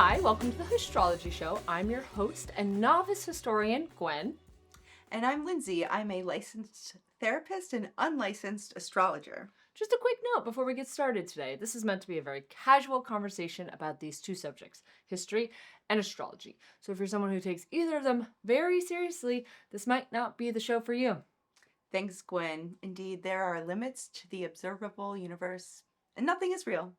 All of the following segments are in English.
Hi, welcome to the Histrology Show. I'm your host and novice historian, Gwen. And I'm Lindsay. I'm a licensed therapist and unlicensed astrologer. Just a quick note before we get started today. This is meant to be a very casual conversation about these two subjects, history and astrology. So if you're someone who takes either of them very seriously, this might not be the show for you. Thanks, Gwen. Indeed, there are limits to the observable universe, and nothing is real.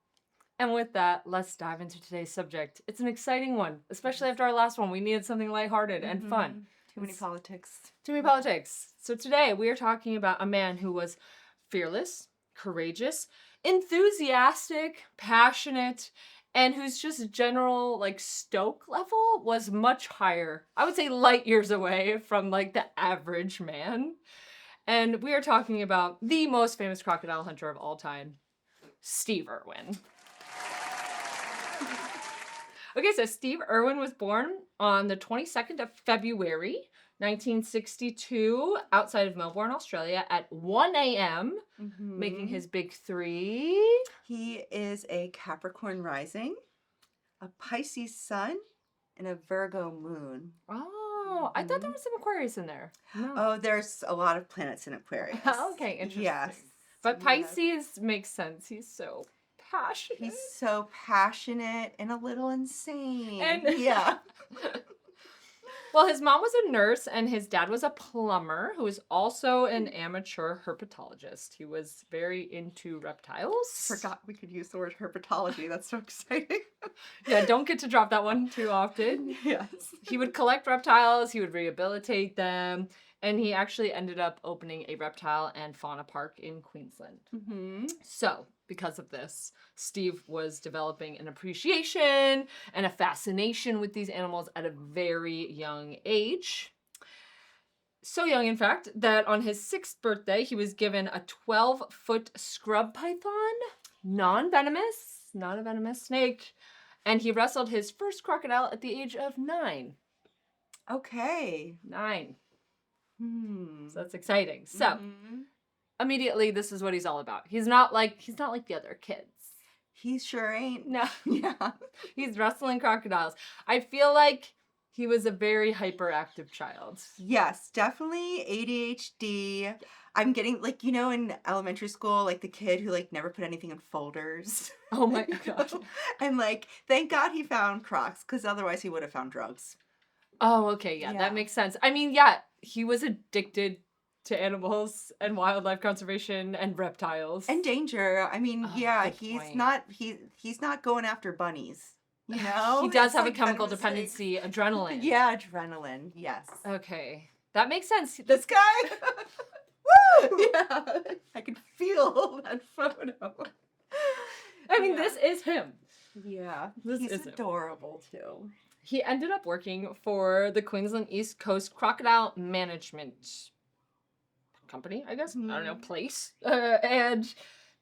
And with that, let's dive into today's subject. It's an exciting one, especially after our last one. We needed something lighthearted and fun. Too many politics. Too many politics. So today we are talking about a man who was fearless, courageous, enthusiastic, passionate, and whose just general stoke level was much higher. I would say light years away from the average man. And we are talking about the most famous crocodile hunter of all time, Steve Irwin. Okay, so Steve Irwin was born on the 22nd of February, 1962, outside of Melbourne, Australia, at 1 a.m., making his big three. He is a Capricorn rising, a Pisces sun, and a Virgo moon. Oh, I thought there was some Aquarius in there. No. Oh, there's a lot of planets in Aquarius. Okay, interesting. Yes. But Pisces makes sense. He's so passionate. He's so passionate and a little insane. And yeah. Well, his mom was a nurse and his dad was a plumber who was also an amateur herpetologist. He was very into reptiles. Forgot we could use the word herpetology. That's so exciting. Yeah, don't get to drop that one too often. Yes. He would collect reptiles, he would rehabilitate them, and he actually ended up opening a reptile and fauna park in Queensland. So, because of this, Steve was developing an appreciation and a fascination with these animals at a very young age. So young, in fact, that on his 6th birthday, he was given a 12-foot scrub python, non-venomous, not a venomous snake, and he wrestled his first crocodile at the age of 9. Okay. 9. So that's exciting. So, immediately, this is what he's all about. He's not like the other kids. He sure ain't. No. Yeah. He's wrestling crocodiles. I feel like he was a very hyperactive child. Yes, definitely ADHD. I'm getting, in elementary school, the kid who, never put anything in folders. Oh my God. And, thank God he found Crocs, because otherwise he would have found drugs. Oh, okay. Yeah, that makes sense. I mean, yeah, he was addicted to animals and wildlife conservation and reptiles. And danger. I mean, he's point. not going after bunnies. You know? He does It's have a like chemical venomous dependency, adrenaline. Yeah, adrenaline. Yes. Okay. That makes sense. This guy? Woo! Yeah. I can feel that photo. I mean, this is him. Yeah. He's adorable, too. He ended up working for the Queensland East Coast Crocodile Management Company, I guess. I don't know, place. And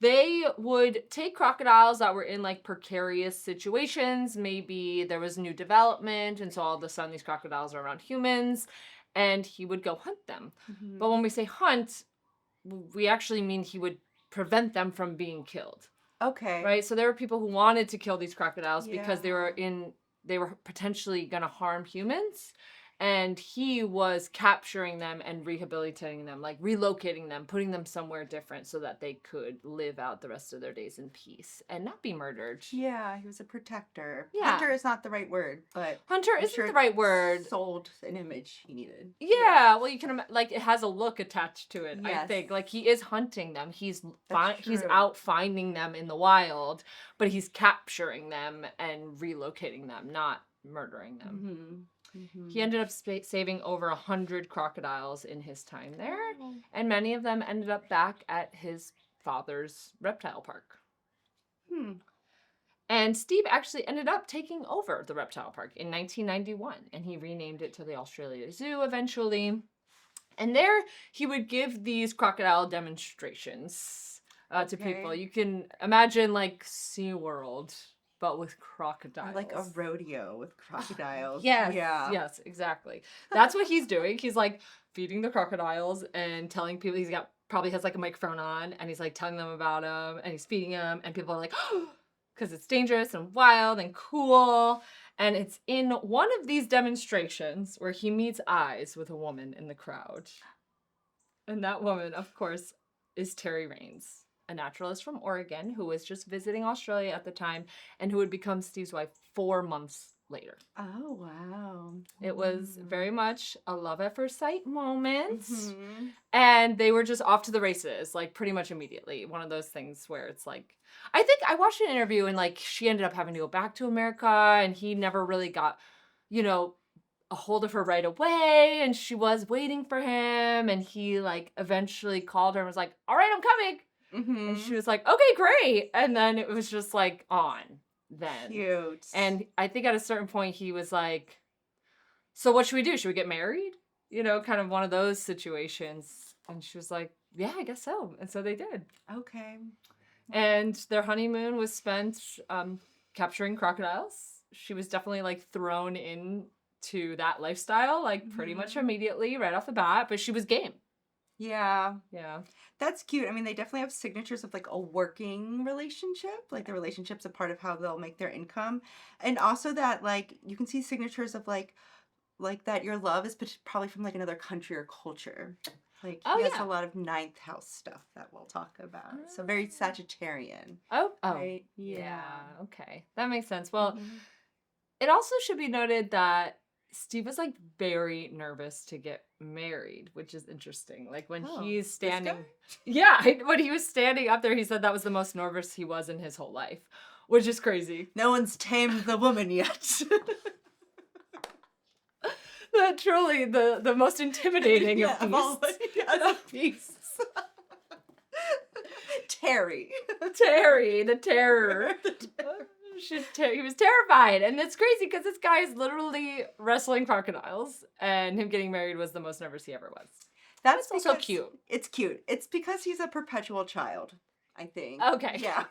they would take crocodiles that were in precarious situations. Maybe there was new development, and so all of a sudden these crocodiles are around humans, and he would go hunt them. But when we say hunt, we actually mean he would prevent them from being killed. Okay. Right? So there were people who wanted to kill these crocodiles because they were potentially going to harm humans. And he was capturing them and rehabilitating them, relocating them, putting them somewhere different so that they could live out the rest of their days in peace and not be murdered. Yeah, he was a protector. Yeah. Hunter is not the right word, but... Hunter isn't the right word. Sold an image he needed. Yeah, well, you can it has a look attached to it, Yes. I think. He is hunting them. He's out finding them in the wild, but he's capturing them and relocating them, not murdering them. He ended up saving over 100 crocodiles in his time there, and many of them ended up back at his father's reptile park. And Steve actually ended up taking over the reptile park in 1991, and he renamed it to the Australia Zoo eventually. And there he would give these crocodile demonstrations to people. You can imagine SeaWorld, but with crocodiles. Like a rodeo with crocodiles. Yes. Yeah. Yes, exactly. That's what he's doing. He's feeding the crocodiles and telling people probably has a microphone on, and he's telling them about them, and he's feeding them, and people are oh, because it's dangerous and wild and cool. And it's in one of these demonstrations where he meets eyes with a woman in the crowd. And that woman, of course, is Terri Raines, a naturalist from Oregon who was just visiting Australia at the time and who would become Steve's wife 4 months later. Oh, wow. It was very much a love at first sight moment. Mm-hmm. And they were just off to the races, like pretty much immediately. One of those things where it's like, I think I watched an interview and like she ended up having to go back to America and he never really got, you know, a hold of her right away. And she was waiting for him. And he like eventually called her and was like, all right, I'm coming. Mm-hmm. And she was like, okay, great. And then it was just like on then. Cute. And I think at a certain point he was like, so what should we do? Should we get married? You know, kind of one of those situations. And she was like, yeah, I guess so. And so they did. Okay. And their honeymoon was spent capturing crocodiles. She was definitely like thrown into that lifestyle, like pretty much immediately right off the bat, but she was game. Yeah. Yeah. That's cute. I mean, they definitely have signatures of like a working relationship. Like the relationship's a part of how they'll make their income. And also that like you can see signatures of like that your love is probably from like another country or culture. Like he has a lot of ninth house stuff that we'll talk about. So very Sagittarian. Oh. Right? Yeah. Okay. That makes sense. Well, it also should be noted that Steve was like very nervous to get married, which is interesting. Like when he's standing, when he was standing up there, he said that was the most nervous he was in his whole life, which is crazy. No one's tamed the woman yet. Truly the most intimidating of beasts. Terri, the terror. He was terrified, and it's crazy because this guy is literally wrestling crocodiles, and him getting married was the most nervous he ever was. That's also cute. It's cute. It's because he's a perpetual child, I think. Okay. Yeah.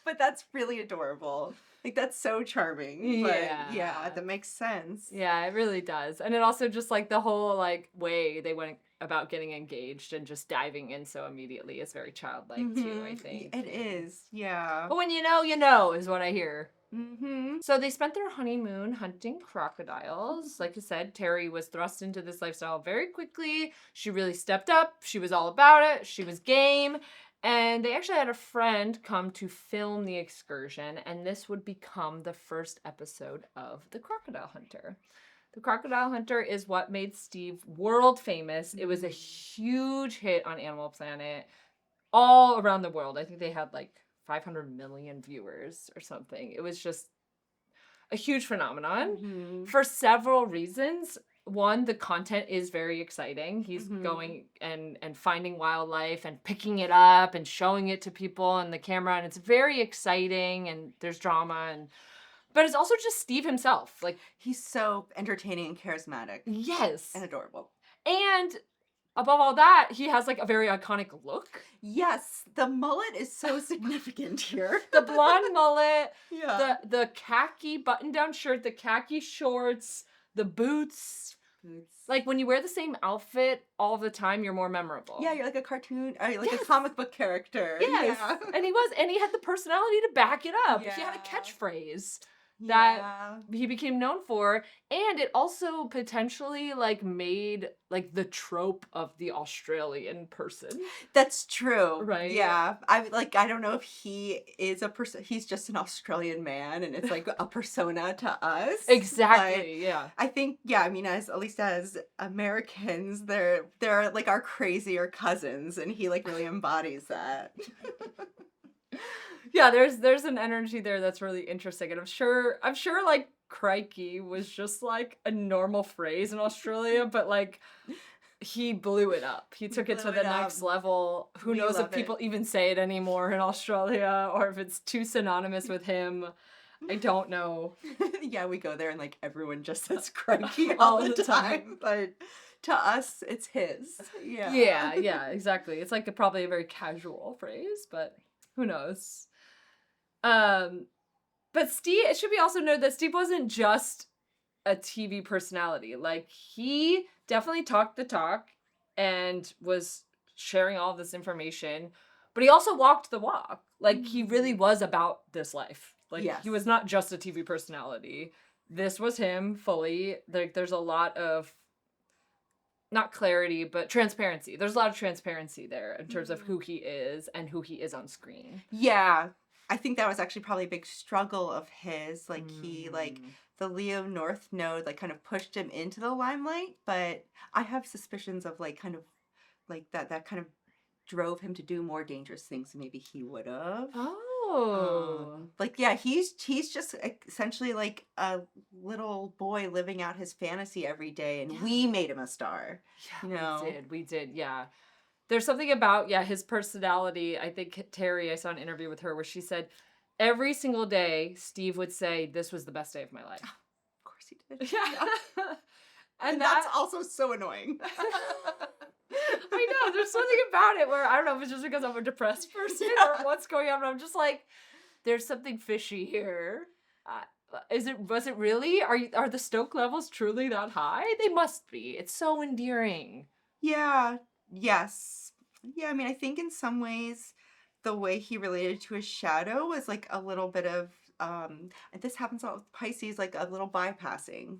But that's really adorable. Like, that's so charming. But yeah, that makes sense. Yeah, it really does. And it also just, like, the whole, like, way they went about getting engaged and just diving in so immediately is very childlike, too, I think. It is, yeah. But when you know, is what I hear. Mm-hmm. So they spent their honeymoon hunting crocodiles. Like I said, Terri was thrust into this lifestyle very quickly. She really stepped up. She was all about it. She was game. And they actually had a friend come to film the excursion, and this would become the first episode of The Crocodile Hunter. The Crocodile Hunter is what made Steve world famous. It was a huge hit on Animal Planet all around the world. I think they had like 500 million viewers or something. It was just a huge phenomenon for several reasons. One, the content is very exciting. He's going and finding wildlife and picking it up and showing it to people on the camera, and it's very exciting, and there's drama, but it's also just Steve himself. Like, he's so entertaining and charismatic. Yes. And adorable. And above all that, he has like a very iconic look. Yes, the mullet is so significant here. The blonde mullet, the khaki button-down shirt, the khaki shorts, the boots. Like, when you wear the same outfit all the time, you're more memorable. Yeah, you're like a cartoon, like a comic book character. Yes. Yeah. And he had the personality to back it up. Yeah. He had a catchphrase that he became known for, and it also potentially like made like the trope of the Australian person. That's true. Right. Yeah. I don't know if he is a person. He's just an Australian man, and it's like a persona to us. Exactly. Yeah. I think, I mean, at least as Americans, they're like our crazier cousins, and he like really embodies that. Yeah, there's an energy there that's really interesting, and I'm sure like crikey was just like a normal phrase in Australia, but like he blew it up. He took it to the next level. Who knows if people even say it anymore in Australia, or if it's too synonymous with him. I don't know. Yeah, we go there and like everyone just says crikey all the time, but to us it's his. Yeah. Yeah, exactly. It's like probably a very casual phrase, but who knows? But Steve, it should be also noted that Steve wasn't just a TV personality. Like, he definitely talked the talk and was sharing all this information, but he also walked the walk. Like, he really was about this life. Like, he was not just a TV personality. this was him fully. Like, there's a lot of, not clarity, but transparency. There's a lot of transparency there in terms of who he is and who he is on screen. Yeah. I think that was actually probably a big struggle of his. Like, he, like, the Leo North node, like, kind of pushed him into the limelight. But I have suspicions of, like, kind of, like, that kind of drove him to do more dangerous things than maybe he would have. Oh. Like, yeah, he's just essentially like a little boy living out his fantasy every day, and we made him a star. Yeah, you know? we did, yeah. There's something about, his personality. I think Terri, I saw an interview with her where she said every single day Steve would say, this was the best day of my life. Of course he did. Yeah. And that's also so annoying. I know, there's something about it where, I don't know if it's just because I'm a depressed person or what's going on, but I'm just like, there's something fishy here. Was it really? Are the stoke levels truly that high? They must be. It's so endearing. Yeah. Yes. Yeah, I mean, I think in some ways the way he related to his shadow was like a little bit of and this happens a lot with Pisces, like a little bypassing.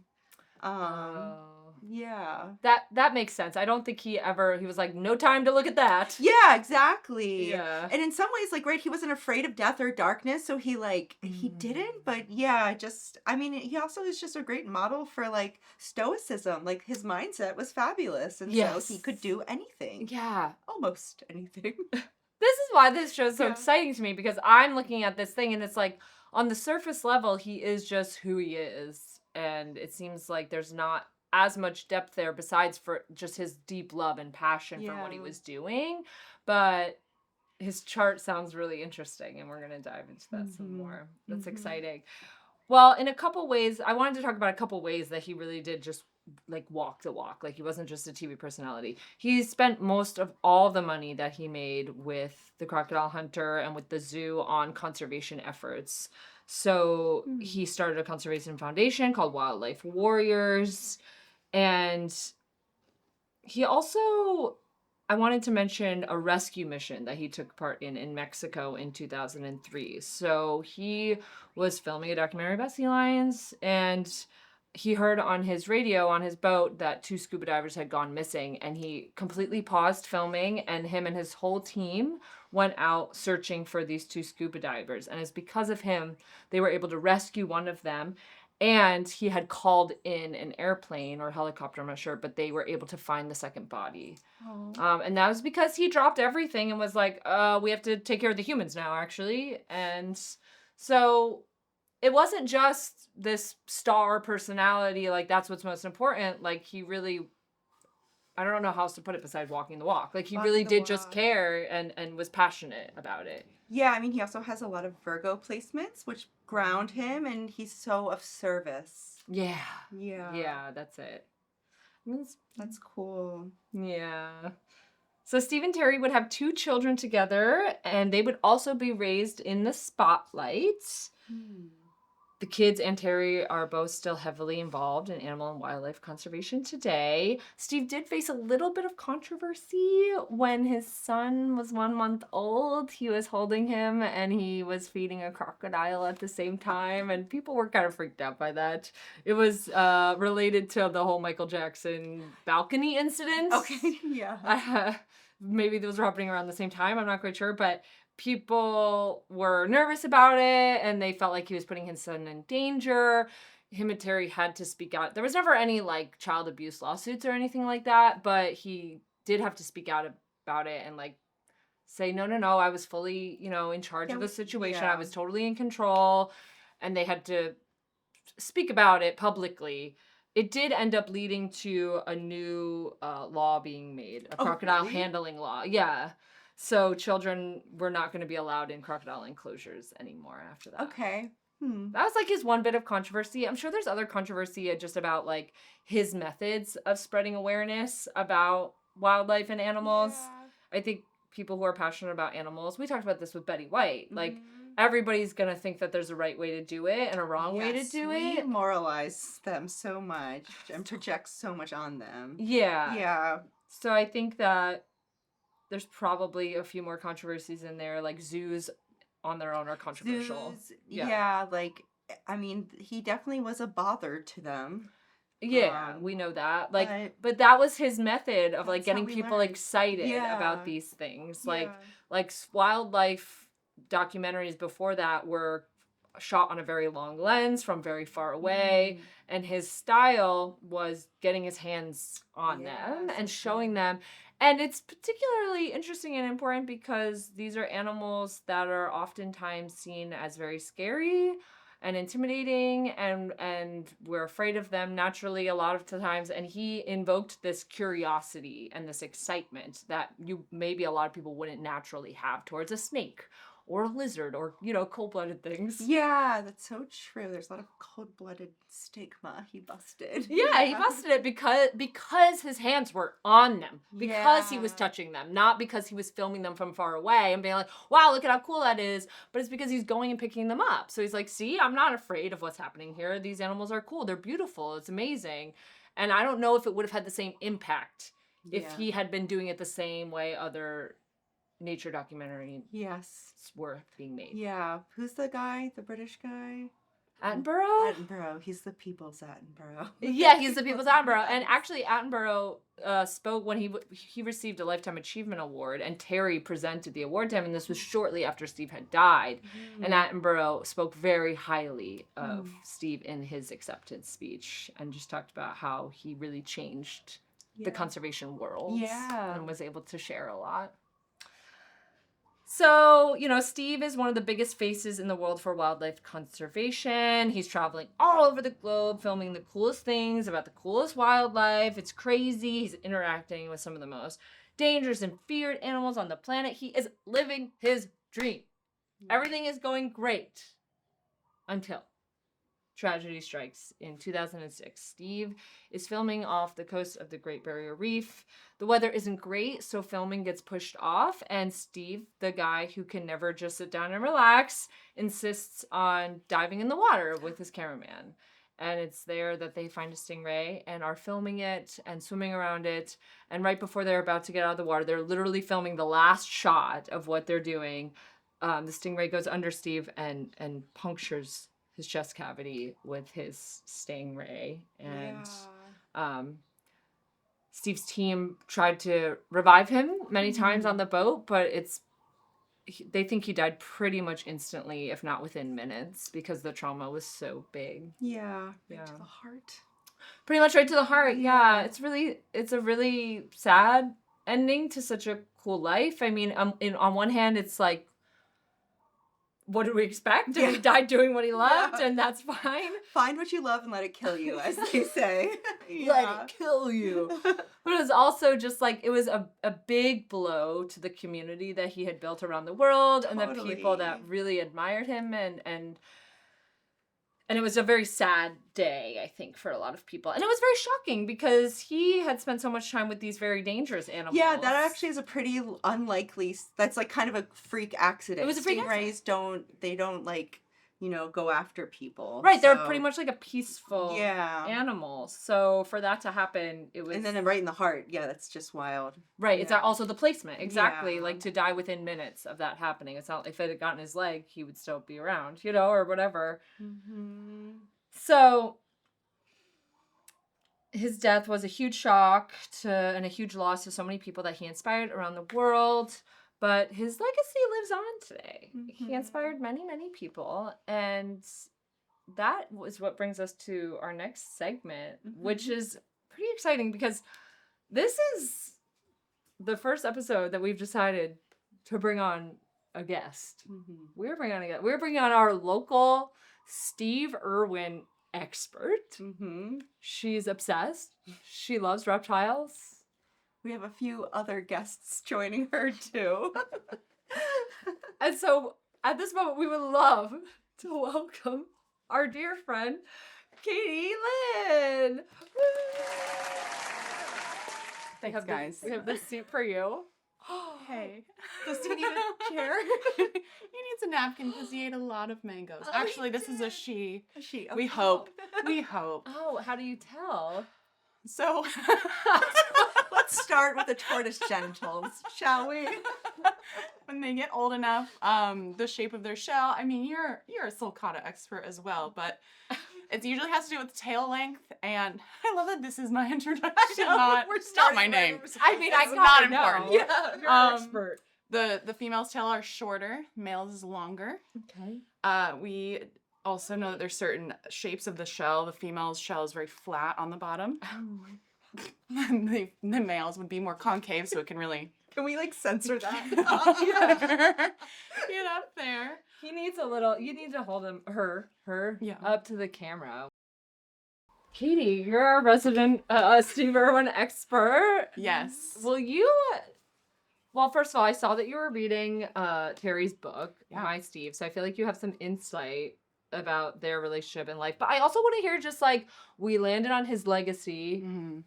Yeah. That makes sense. I don't think he was like, no time to look at that. Yeah, exactly. Yeah. And in some ways, like, right, he wasn't afraid of death or darkness, so he, like, he didn't, but yeah, just, I mean, he also is just a great model for, like, stoicism. Like, his mindset was fabulous, and so he could do anything. Yeah. Almost anything. This is why this show is so exciting to me, because I'm looking at this thing, and it's like, on the surface level, he is just who he is, and it seems like there's not as much depth there besides for just his deep love and passion for what he was doing. But his chart sounds really interesting, and we're going to dive into that some more. That's exciting. Well, in a couple ways, I wanted to talk about a couple ways that he really did just like walk the walk. Like, he wasn't just a TV personality. He spent most of all the money that he made with the Crocodile Hunter and with the zoo on conservation efforts. So he started a conservation foundation called Wildlife Warriors. And he also, I wanted to mention a rescue mission that he took part in Mexico in 2003. So he was filming a documentary about sea lions, and he heard on his radio on his boat that 2 scuba divers had gone missing, and he completely paused filming, and him and his whole team went out searching for these 2 scuba divers. And it's because of him they were able to rescue one of them. And he had called in an airplane or helicopter, I'm not sure, but they were able to find the second body. And that was because he dropped everything and was like, we have to take care of the humans now, actually. And so it wasn't just this star personality, like, that's what's most important. Like, he really, I don't know how else to put it besides walking the walk. Like, he really did just care and was passionate about it. Yeah, I mean, he also has a lot of Virgo placements, which ground him, and he's so of service. Yeah. Yeah. Yeah, that's it. That's cool. Yeah. So Steve and Terri would have 2 children together, and they would also be raised in the spotlight. The kids and Terri are both still heavily involved in animal and wildlife conservation today. Steve did face a little bit of controversy when his son was 1 month old. He was holding him and he was feeding a crocodile at the same time, and people were kind of freaked out by that. It was related to the whole Michael Jackson balcony incident. Okay, yeah. Maybe those were happening around the same time. I'm not quite sure, but people were nervous about it, and they felt like he was putting his son in danger. Him and Terri had to speak out. There was never any, like, child abuse lawsuits or anything like that, but he did have to speak out about it and, like, say, no, I was fully, in charge of the situation. I was totally in control, and they had to speak about it publicly. It did end up leading to a new law being made, a crocodile handling law. Yeah. So children were not going to be allowed in crocodile enclosures anymore after that. Okay. That was like his one bit of controversy. I'm sure there's other controversy just about like his methods of spreading awareness about wildlife and animals. Yeah. I think people who are passionate about animals, we talked about this with Betty White. Like, everybody's going to think that there's a right way to do it and a wrong way to do it. We moralize them so much and project so much on them. Yeah. Yeah. So I think that there's probably a few more controversies in there, like zoos on their own are controversial. Zoos, yeah, like I mean, he definitely was a bother to them. Yeah, we know that. Like, but but that was his method of like that's how getting we people learned. excited about Yeah. these things. Yeah. Like wildlife documentaries before that were shot on a very long lens from very far away, and his style was getting his hands on them and showing them. And it's particularly interesting and important because these are animals that are oftentimes seen as very scary and intimidating, and we're afraid of them naturally a lot of the times, and he invoked this curiosity and this excitement that maybe a lot of people wouldn't naturally have towards a snake or a lizard or cold-blooded things. Yeah, that's so true. There's a lot of cold-blooded stigma he busted. Yeah, he busted it because his hands were on them, because he was Yeah. touching them, not because he was filming them from far away and being like, wow, look at how cool that is, but it's because he's going and picking them up. So he's like, see, I'm not afraid of what's happening here. These animals are cool. They're beautiful. It's amazing. And I don't know if it would have had the same impact if he had been doing it the same way other nature documentaries were being made. Yeah. Who's the guy? The British guy? Attenborough? Attenborough. He's the people's Attenborough. Yeah, he's the people's Attenborough. And actually, Attenborough spoke when he received a Lifetime Achievement Award, and Terri presented the award to him, and this was shortly after Steve had died. And Attenborough spoke very highly of Steve in his acceptance speech and just talked about how he really changed the conservation world and was able to share a lot. So, Steve is one of the biggest faces in the world for wildlife conservation. He's traveling all over the globe, filming the coolest things about the coolest wildlife. It's crazy. He's interacting with some of the most dangerous and feared animals on the planet. He is living his dream. Everything is going great until tragedy strikes in 2006. Steve is filming off the coast of the Great Barrier Reef. The weather isn't great, so filming gets pushed off, and Steve, the guy who can never just sit down and relax, insists on diving in the water with his cameraman. And it's there that they find a stingray and are filming it and swimming around it. And right before they're about to get out of the water, they're literally filming the last shot of what they're doing. The stingray goes under Steve and punctures his chest cavity with his stingray. And Steve's team tried to revive him many times on the boat, but they think he died pretty much instantly, if not within minutes, because the trauma was so big. Yeah. Right to the heart. Pretty much right to the heart. Yeah. It's a really sad ending to such a cool life. I mean, on one hand, it's like, what did we expect? And he died doing what he loved, and that's fine. Find what you love and let it kill you, as they say. Let it kill you. But it was also just like, it was a big blow to the community that he had built around the world and the people that really admired him, and it was a very sad day, I think, for a lot of people. And it was very shocking because he had spent so much time with these very dangerous animals. Yeah, that actually is a pretty unlikely, that's like kind of a freak accident. It was a freak Stingrays don't like, go after people. Right, they're pretty much like a peaceful animal. So for that to happen, it was... And then right in the heart, that's just wild. Right, it's also the placement, exactly. Like, to die within minutes of that happening. It's not, if it had gotten his leg, he would still be around, or whatever. Mm-hmm. So his death was a huge shock and a huge loss to so many people that he inspired around the world. But his legacy lives on today. Mm-hmm. He inspired many, many people. And that was what brings us to our next segment, which is pretty exciting because this is the first episode that we've decided to bring on a guest. Mm-hmm. We're bringing on our local Steve Irwin expert. Mm-hmm. She's obsessed. She loves reptiles. We have a few other guests joining her, too. And so, at this moment, we would love to welcome our dear friend, Katie Lynn. Thanks, guys. We have this seat for you. Hey. Does he need a chair? He needs a napkin because he ate a lot of mangoes. Actually, this is a she. A she. We hope. We hope. Oh, how do you tell? So, Let's start with the tortoise genitals, shall we? When they get old enough, the shape of their shell. I mean, you're a sulcata expert as well, but it usually has to do with tail length. And I love that this is my introduction, not my name. I mean, It's I not gotta know. important. Yeah, you're an expert. The female's tail are shorter, male's is longer. Okay. We also know that there's certain shapes of the shell. The female's shell is very flat on the bottom. the males would be more concave, so it can really Can we like censor that? get up there. He needs a little. You need to hold him, her, up to the camera. Katie, you're our resident Steve Irwin expert. Yes. Will you? Well, first of all, I saw that you were reading Terry's book, My Steve. So I feel like you have some insight about their relationship in life. But I also want to hear just like we landed on his legacy. Mm-hmm.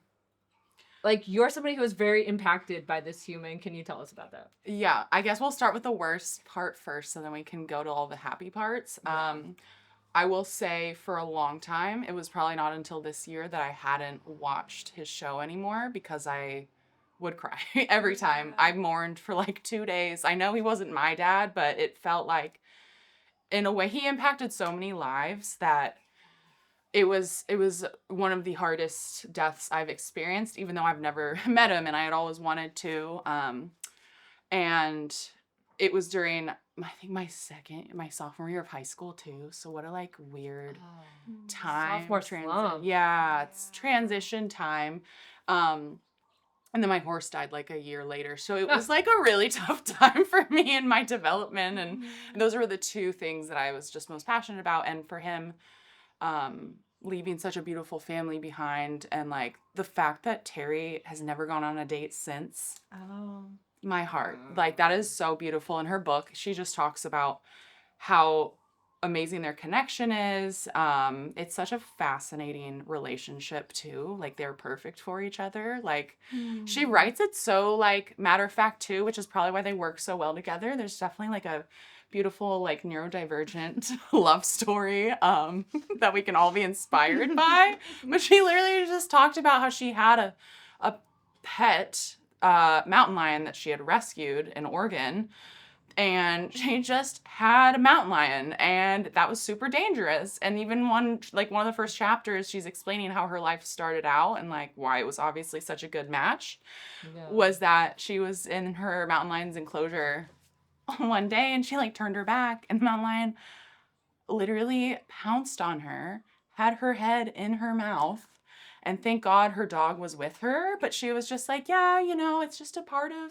Like you're somebody who was very impacted by this human. Can you tell us about that? Yeah, I guess we'll start with the worst part first, so then we can go to all the happy parts. Yeah. I will say for a long time, it was probably not until this year that I hadn't watched his show anymore because I would cry every time. I mourned for like 2 days. I know he wasn't my dad, but it felt like, in a way, he impacted so many lives that it was one of the hardest deaths I've experienced, even though I've never met him and I had always wanted to. And it was during, I think, my sophomore year of high school too. So what a like weird time. Sophomore slump. Yeah, it's transition time. And then my horse died like a year later. So it was like a really tough time for me in my development. And those were the two things that I was just most passionate about. And for him, leaving such a beautiful family behind, and like the fact that Terri has never gone on a date since. My heart. Like that is so beautiful. In her book, she just talks about how amazing their connection is. It's such a fascinating relationship too. Like they're perfect for each other. Like she writes it so like matter of fact too, which is probably why they work so well together. There's definitely like a beautiful like neurodivergent love story that we can all be inspired by. But she literally just talked about how she had a pet mountain lion that she had rescued in Oregon. And she just had a mountain lion, and that was super dangerous. And even one of the first chapters, she's explaining how her life started out and like why it was obviously such a good match, was that she was in her mountain lion's enclosure one day and she like turned her back, and the mountain lion literally pounced on her, had her head in her mouth. And thank God her dog was with her, but she was just like, yeah, it's just a part of,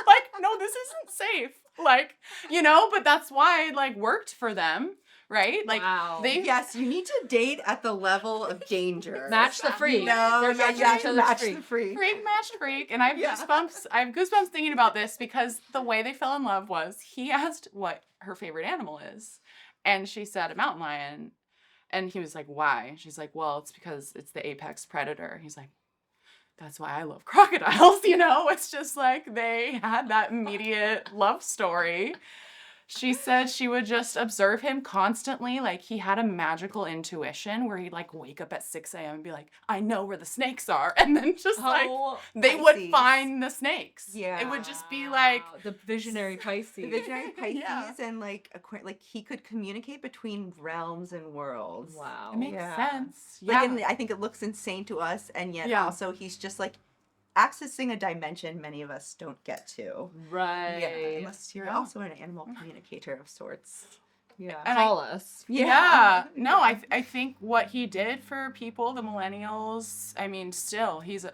like, no, this isn't safe. Like, but that's why it, like, worked for them, right? Like, wow. Yes, you need to date at the level of danger. Match the freak. No, They're matching each other's match freak. the freak. Freak matched freak. And I have goosebumps. I have goosebumps thinking about this because the way they fell in love was he asked what her favorite animal is. And she said a mountain lion. And he was like, why? She's like, well, it's because it's the apex predator. He's like, that's why I love crocodiles, It's just like they had that immediate love story. She said she would just observe him constantly. Like he had a magical intuition where he'd like wake up at 6 a.m. and be like, I know where the snakes are. And then just they would find the snakes. Yeah. It would just be like. The visionary Pisces. The visionary Pisces and like he could communicate between realms and worlds. Wow. It makes sense. Like, and I think it looks insane to us, and yet also he's just like accessing a dimension many of us don't get to. Right. Yeah, unless you're also an animal communicator of sorts. Yeah. And call us. Yeah. No, I think what he did for people, the millennials, I mean, still, he's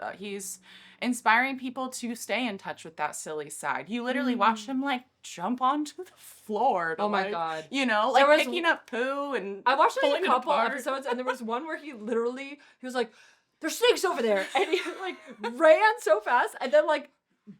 inspiring people to stay in touch with that silly side. You literally watched him like jump onto the floor. To, my God. Like picking up poo and I watched pulling a couple it apart. episodes, and there was one where he was like, there's snakes over there. And he like ran so fast and then like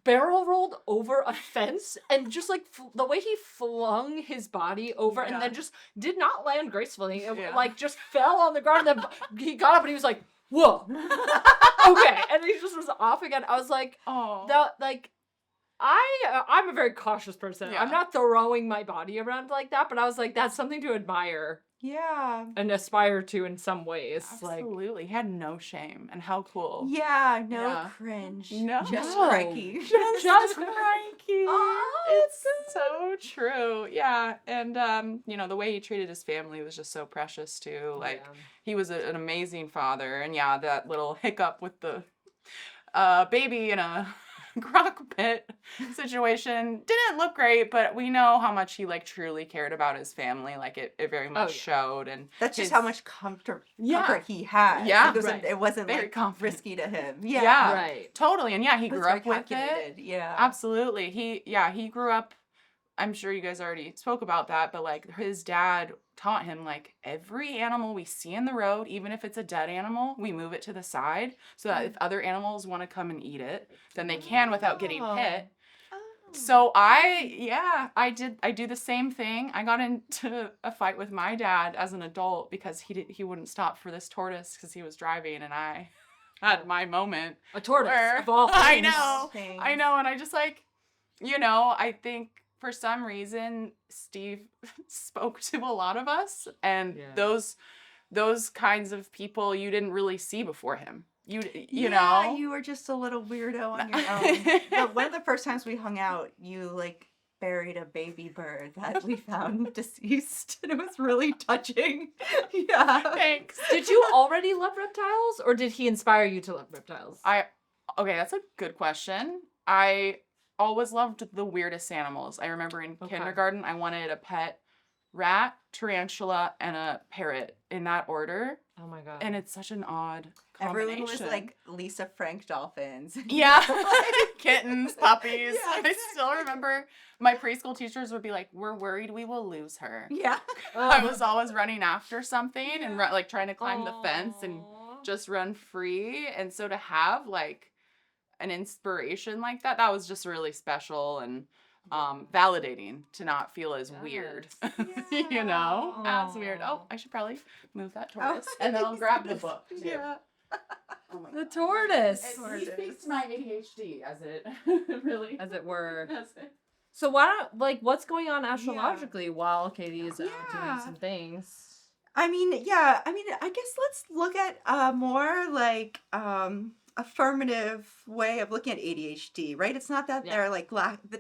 barrel rolled over a fence and just like the way he flung his body over and then just did not land gracefully. It, like just fell on the ground. And then he got up and he was like, whoa. Okay. And he just was off again. I was like, I'm a very cautious person. Yeah. I'm not throwing my body around like that, but I was like, that's something to admire Yeah. and aspire to in some ways. Absolutely. He had no shame. And how cool. Yeah, no Yeah. cringe. No. Just No. crikey. Just crikey. Oh, It's so true. Yeah. And, you know, the way he treated his family was just so precious too. Like, he was an amazing father. And yeah, that little hiccup with the baby in a crock pit situation didn't look great, but we know how much he like truly cared about his family. Like it very much showed. And that's just how much comfort he had. Yeah, it wasn't very like confident. risky to him. Yeah, right. Totally. And yeah, he It was grew very up with calculated. it. Yeah, Absolutely. He grew up. I'm sure you guys already spoke about that, but like his dad taught him like every animal we see in the road, even if it's a dead animal, we move it to the side so that if other animals want to come and eat it, then they can without getting hit. So I do the same thing. I got into a fight with my dad as an adult because he wouldn't stop for this tortoise because he was driving, and I had my moment. A tortoise where, of all things. I know, and I just like, you know, I think for some reason Steve spoke to a lot of us, and those kinds of people you didn't really see before him. You know, you were just a little weirdo on your own. But one of the first times we hung out, you like buried a baby bird that we found deceased, and it was really touching. Yeah. Thanks. Did you already love reptiles, or did he inspire you to love reptiles? Okay, that's a good question. I always loved the weirdest animals. I remember in kindergarten, I wanted a pet rat, tarantula, and a parrot in that order. Oh my god. And it's such an odd combination. Everyone was like Lisa Frank dolphins. Yeah. Kittens, puppies. Yeah, exactly. I still remember my preschool teachers would be like, we're worried we will lose her. Yeah. I was always running after something and like trying to climb the fence and just run free. And so to have like an inspiration like that was just really special and validating to not feel as weird. You know? As weird. Oh, I should probably move that tortoise. And then I'll grab the book too. Yeah. Oh my The God. tortoise. He speaks to my ADHD as it really As it were. as it. So what's going on astrologically while Katie is doing some things? I guess let's look at a more like affirmative way of looking at ADHD, right? It's not that they're like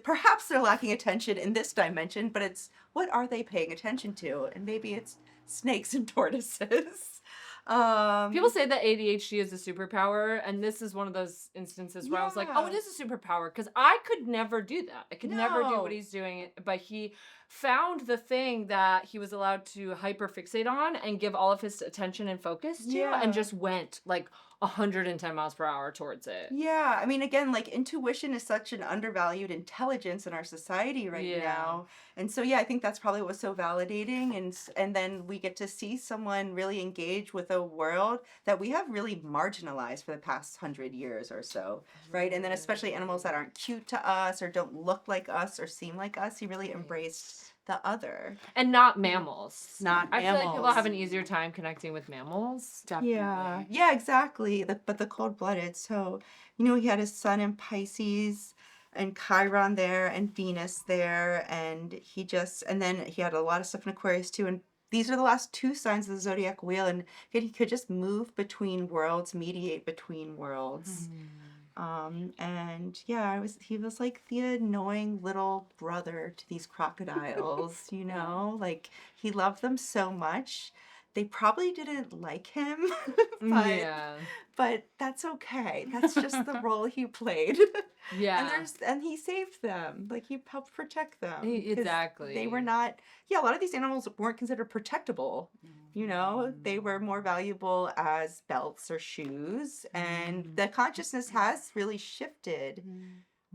perhaps they're lacking attention in this dimension, but it's what are they paying attention to? And maybe it's snakes and tortoises. People say that ADHD is a superpower, and this is one of those instances where I was like, oh, it is a superpower, because I could never do that. I could never do what he's doing, but he found the thing that he was allowed to hyperfixate on and give all of his attention and focus to, and just went like 110 miles per hour towards it. Yeah, I mean, again, like intuition is such an undervalued intelligence in our society right now. And so, I think that's probably what was so validating. And then we get to see someone really engage with a world that we have really marginalized for the past 100 years or so, right? And then especially animals that aren't cute to us or don't look like us or seem like us. He really embraced the other. And not mammals. I feel like people have an easier time connecting with mammals. Definitely. Yeah, exactly. But the cold-blooded. So, he had his sun in Pisces and Chiron there and Venus there. And then he had a lot of stuff in Aquarius too. And these are the last two signs of the zodiac wheel. And he could just move between worlds, mediate between worlds. He was like the annoying little brother to these crocodiles, like he loved them so much. They probably didn't like him, but that's okay. That's just the role he played. And he saved them. Like he helped protect them. Exactly. They were not, a lot of these animals weren't considered protectable. They were more valuable as belts or shoes. And the consciousness has really shifted.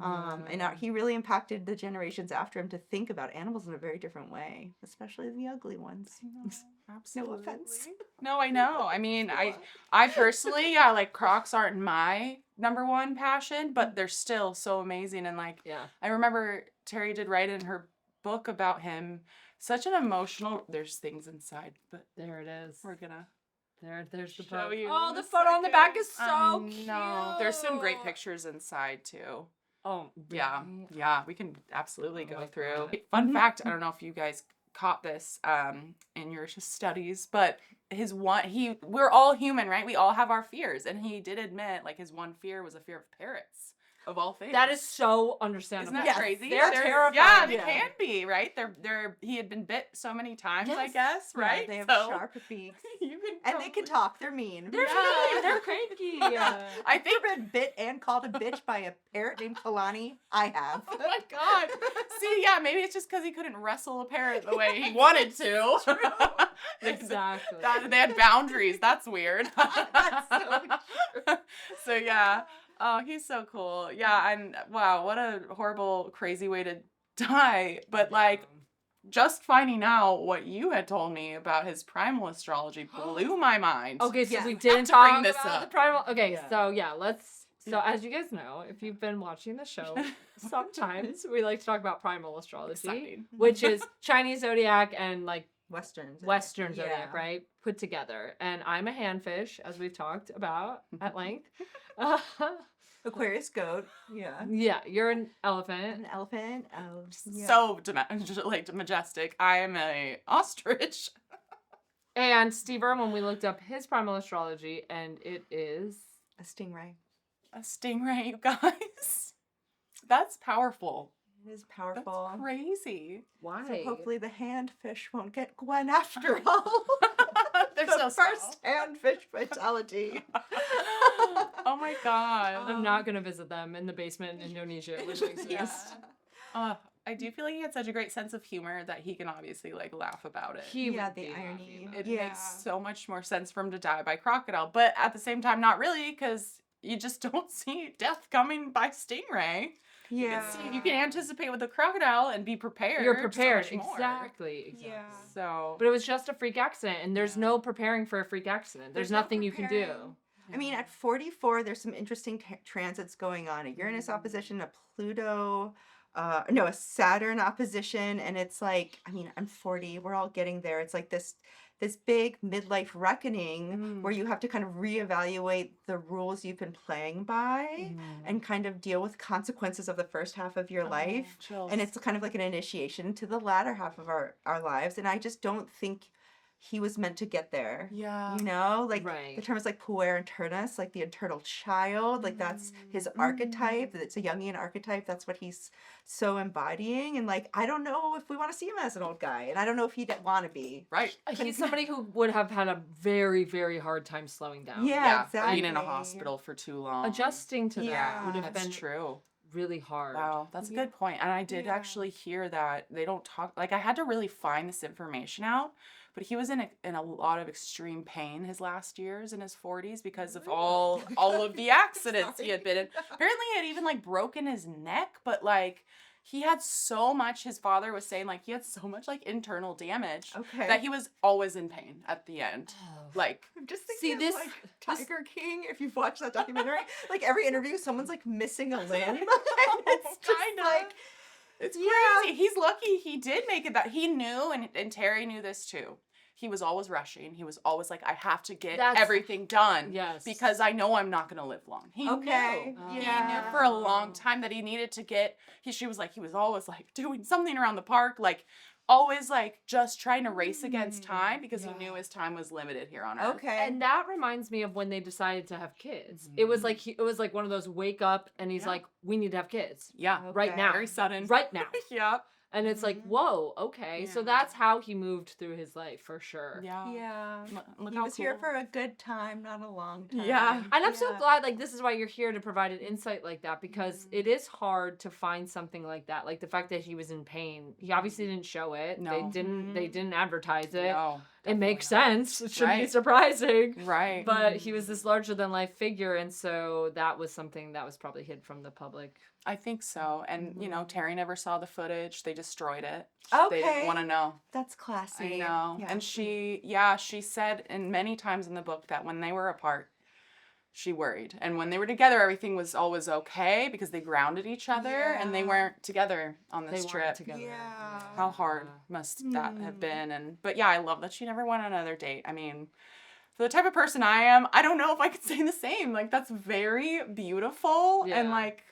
And he really impacted the generations after him to think about animals in a very different way, especially the ugly ones. Absolutely. No offense. No, I know. I mean, I personally, like Crocs aren't my number one passion, but they're still so amazing. And like, I remember Terri did write in her book about him, such an emotional, there's things inside, but there it is. We're gonna there's the show photo. you. Oh, the photo on the back is so cute. No, there's some great pictures inside too. Oh, yeah, we can absolutely go through. Fun fact, I don't know if you guys caught this in your studies, but we're all human, right? We all have our fears, and he did admit like his one fear was a fear of parrots. Of all things. That is so understandable. Isn't that crazy? They're terrifying. Yeah, they can be, right? He had been bit so many times, I guess, right? Yeah, they have so, sharp beaks. You can And they can talk. They're mean. They're cranky. I think been bit and called a bitch by a parrot named Kalani. I have. Oh my god. See, yeah, maybe it's just because he couldn't wrestle a parrot the way he wanted to. Exactly. They had boundaries. That's weird. That's so true. So yeah. Oh, he's so cool. Yeah, and wow, what a horrible, crazy way to die. But like, just finding out what you had told me about his primal astrology blew my mind. Okay, so Yeah, we we didn't have to bring talk this about up. the primal. Okay, Yeah. so yeah, let's. So as you guys know, if you've been watching the show, sometimes we like to talk about primal astrology, Exciting. which is Chinese zodiac and like Western Zodiac, right? Put together. And I'm a handfish, as we've talked about at length. Aquarius goat. Yeah. Yeah, you're an elephant. An elephant. Oh, yeah. So majestic. I am a ostrich. And Steve Irwin, we looked up his primal astrology, and it is A stingray. A stingray, you guys. That's powerful. It is powerful. That's crazy. why? So hopefully the handfish won't get Gwen after all. They're the so first small. handfish fatality. Oh my god. I'm not gonna visit them in the basement in Indonesia, which exists. I do feel like he had such a great sense of humor that he can obviously like laugh about it. He Yeah, would the be irony. happy. It Yeah. makes so much more sense for him to die by crocodile, but at the same time, not really, because you just don't see death coming by stingray. Yeah. You can anticipate with a crocodile and be prepared. You're prepared, so much more. exactly. Yeah. So, But it was just a freak accident, and there's Yeah. no preparing for a freak accident. There's no nothing you can do. preparing. I mean, at 44, there's some interesting transits going on. A Uranus opposition, a Pluto, a Saturn opposition, and it's like, I mean, I'm 40. We're all getting there. It's like this big midlife reckoning where you have to kind of reevaluate the rules you've been playing by and kind of deal with consequences of the first half of your life. chills. And it's kind of like an initiation to the latter half of our lives. And I just don't think he was meant to get there. Yeah. You know, like Right. the term is like puer internus, like the internal child, like that's his archetype. It's a Jungian archetype. That's what he's so embodying. And like, I don't know if we want to see him as an old guy, and I don't know if he'd want to be. Right. He's somebody who would have had a very, very hard time slowing down. Yeah, exactly. Being in a hospital for too long. Adjusting to Yeah. that would have That's been true. really hard. Wow, that's a good point. And I did Yeah. actually hear that they don't talk, like I had to really find this information out, but he was in a lot of extreme pain his last years in his 40s because of all of the accidents he had been in. Apparently he had even like broken his neck, but like he had so much, his father was saying like he had so much like internal damage Okay. that he was always in pain at the end. Like I'm just See, thinking this- of like Tiger King, if you've watched that documentary, like every interview someone's like missing a limb. And it's just Kinda. like, it's Yeah. crazy. He's lucky he did make it that he knew, and Terri knew this too. He was always rushing. He was always like, I have to get That's- everything done. Yes. Because I know I'm not going to live long. He Okay. knew. Yeah. He knew for a long time that he needed to get, she was like, he was always like doing something around the park, like always like just trying to race against time because he knew his time was limited here on Earth. okay. And that reminds me of when they decided to have kids. It was like it was like one of those wake up and he's Yeah. like, we need to have kids Yeah. right Okay. now, Very sudden. right now. Yeah. And it's like, whoa, okay. So Yeah. that's how he moved through his life for sure. Yeah. Yeah. Look He how was here cool. for a good time, not a long time. Yeah. And I'm so Yeah. glad, like, this is why you're here to provide an insight like that, because it is hard to find something like that. Like the fact that he was in pain. He obviously didn't show it. No. They didn't advertise it. No, It makes definitely sense. It shouldn't be Right. surprising. not. Right. But he was this larger than life figure, and so that was something that was probably hid from the public. I think so. And, you know, Terri never saw the footage. They destroyed it. Okay. They didn't want to know. That's classy. I know. Yeah. And she said in many times in the book that when they were apart, she worried. And when they were together, everything was always okay because they grounded each other and they Yeah. weren't together on this They trip. weren't together. Yeah. How hard must that have been? But yeah, I love that she never went on another date. I mean, for the type of person I am, I don't know if I could say the same. Like, that's very beautiful. And Yeah. like,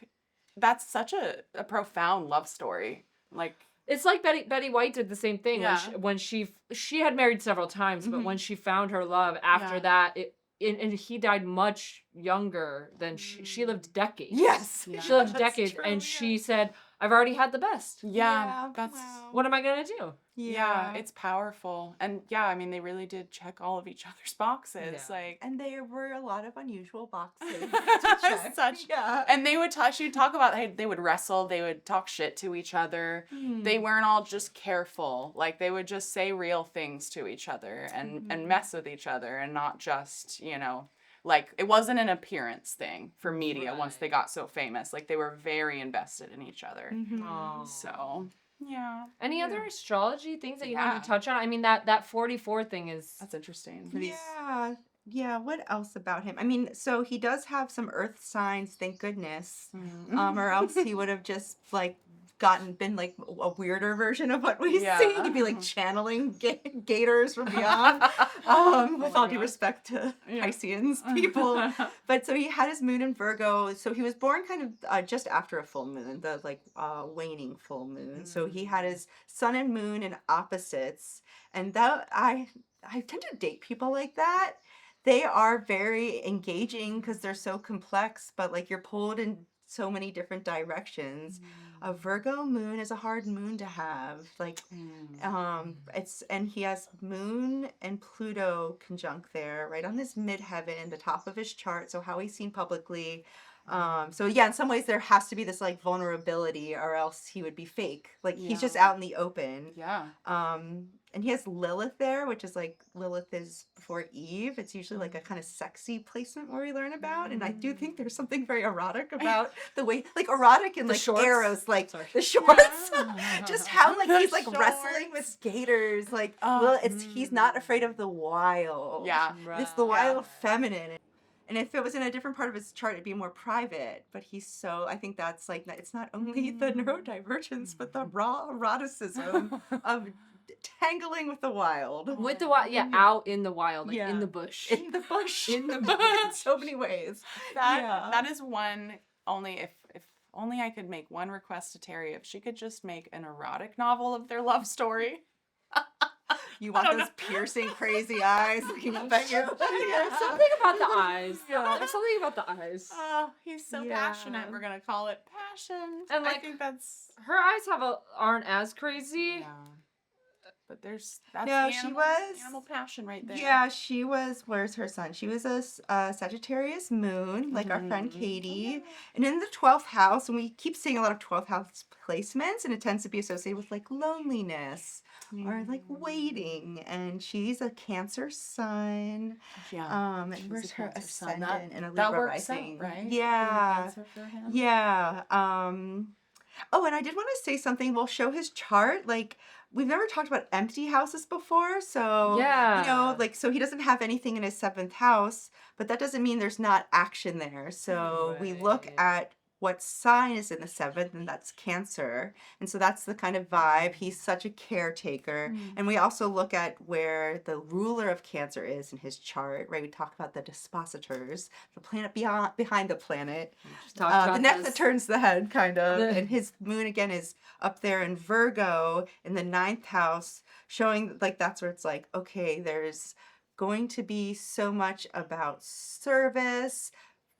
that's such a profound love story. Like, It's like Betty White did the same thing Yeah. when she had married several times, but when she found her love after that, and he died much younger than she lived decades. Yes. Yeah. She lived That's decades, true, and yeah. she said, "I've already had the best. Yeah, that's wow. What am I gonna do?" yeah, it's powerful. And yeah, I mean, they really did check all of each other's boxes. Yeah. Like, And there were a lot of unusual boxes to check. Such, Yeah. and they would talk. She'd talk about they would wrestle. They would talk shit to each other. They weren't all just careful. Like they would just say real things to each other and mess with each other, and not just like it wasn't an appearance thing for media once they got so famous. Like they were very invested in each other. Aw. So yeah. Any other astrology things that you Yeah. wanted to touch on? I mean, that 44 thing is That's interesting. Yeah. Yeah. What else about him? I mean, so he does have some earth signs, thank goodness. Or else he would have just like been like a weirder version of what we see. He'd be like channeling gators from beyond. With all due respect to Pisceans people. But so he had his moon in Virgo. So he was born kind of just after a full moon, the like waning full moon. So he had his sun and moon in opposites. And that I tend to date people like that. They are very engaging because they're so complex, but like you're pulled in so many different directions. A Virgo moon is a hard moon to have. Like, and he has Moon and Pluto conjunct there, right on his midheaven, the top of his chart. So how he's seen publicly. So yeah, in some ways there has to be this like vulnerability, or else he would be fake. Like he's just out in the open. Yeah. And he has Lilith there, which is like Lilith is before Eve. It's usually like a kind of sexy placement where we learn about. And I do think there's something very erotic about the way, like erotic and The like shorts? Eros, like Sorry. the shorts. Yeah. Just how like he's like Shorts. wrestling with skaters. Like, he's not afraid of the wild. Yeah. It's the wild feminine. And if it was in a different part of his chart, it'd be more private. But I think that's like, it's not only the neurodivergence, but the raw eroticism of tangling with the wild. with the wild, out in the wild, like Yeah. in the bush. In the bush. In the In bush. so many ways. That is one only if only I could make one request to Terri, if she could just make an erotic novel of their love story. You want those piercing, crazy eyes looking up at you. There's something about the eyes. Yeah. There's something about the eyes. Oh, he's so Yeah. passionate. We're gonna call it passion. And, I like, think that's Her eyes aren't as crazy. yeah. But that's No, the she animal, was- animal passion right there. Yeah, she was. Where's her son? She was a Sagittarius moon, like our friend Katie. And in the 12th house, and we keep seeing a lot of 12th house placements, and it tends to be associated with like loneliness or like waiting. And she's a Cancer sun. Yeah. And She's where's a her Cancer sun. ascendant and a That Libra works rising? out, right? Yeah. Cancer for him. Yeah. Oh, and I did want to say something. We'll show his chart. Like, we've never talked about empty houses before. So, Yeah. like, so he doesn't have anything in his 7th house, but that doesn't mean there's not action there. So we look Right. at what sign is in the 7th, and that's Cancer. And so that's the kind of vibe. He's such a caretaker. And we also look at where the ruler of Cancer is in his chart, right? We talk about the dispositors, the planet behind the planet. Just talked about The neck this. that turns the head, kind of. The- And his moon, again, is up there in Virgo in the 9th house, showing like that's where it's like, okay, there's going to be so much about service,